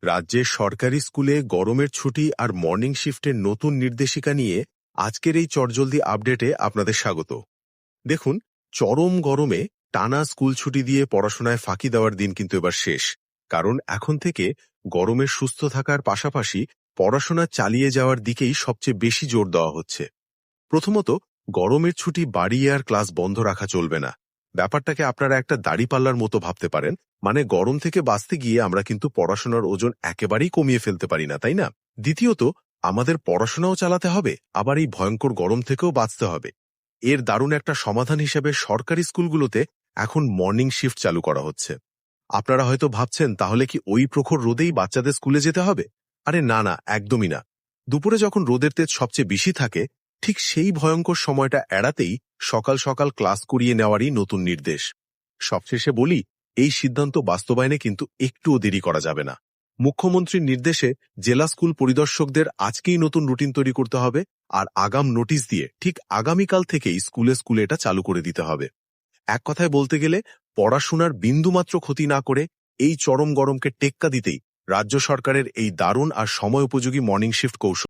রাজ্যের সরকারি স্কুলে গরমের ছুটি আর মর্নিং শিফটের নতুন নির্দেশিকা নিয়ে আজকের এই চটজলদি আপডেটে আপনাদের স্বাগত। দেখুন, চরম গরমে টানা স্কুল ছুটি দিয়ে পড়াশোনায় ফাঁকি দেওয়ার দিন কিন্তু এবার শেষ। কারণ এখন থেকে গরমে সুস্থ থাকার পাশাপাশি পড়াশোনা চালিয়ে যাওয়ার দিকেই সবচেয়ে বেশি জোর দেওয়া হচ্ছে। প্রথমত, গরমের ছুটি বাড়িয়ে আর ক্লাস বন্ধ রাখা চলবে না। ব্যাপারটাকে আপনারা একটা দাড়িপাল্লার মতো ভাবতে পারেন। মানে গরম থেকে বাঁচতে গিয়ে আমরা কিন্তু পড়াশোনার ওজন একেবারেই কমিয়ে ফেলতে পারি না, তাই না? দ্বিতীয়ত, আমাদের পড়াশোনাও চালাতে হবে, আবার এই ভয়ঙ্কর গরম থেকেও বাঁচতে হবে। এর দারুণ একটা সমাধান হিসেবে সরকারি স্কুলগুলোতে এখন মর্নিং শিফট চালু করা হচ্ছে। আপনারা হয়তো ভাবছেন, তাহলে কি ওই প্রখর রোদেই বাচ্চাদের স্কুলে যেতে হবে? আরে না না, একদমই না। দুপুরে যখন রোদের তেজ সবচেয়ে বেশি থাকে, ঠিক সেই ভয়ঙ্কর সময়টা এড়াতেই সকাল সকাল ক্লাস করিয়ে নেওয়ারই নতুন নির্দেশ। সবশেষে বলি, এই সিদ্ধান্ত বাস্তবায়নে কিন্তু একটুও দেরি করা যাবে না। মুখ্যমন্ত্রীর নির্দেশে জেলা স্কুল পরিদর্শকদের আজকেই নতুন রুটিন তৈরি করতে হবে, আর আগাম নোটিশ দিয়ে ঠিক আগামীকাল থেকেই স্কুলে স্কুলে এটা চালু করে দিতে হবে। এক কথায় বলতে গেলে, পড়াশোনার বিন্দুমাত্র ক্ষতি না করে এই চরম গরমকে টেক্কা দিতেই রাজ্য সরকারের এই দারুণ আর সময় উপযোগী মর্নিং শিফট কৌশল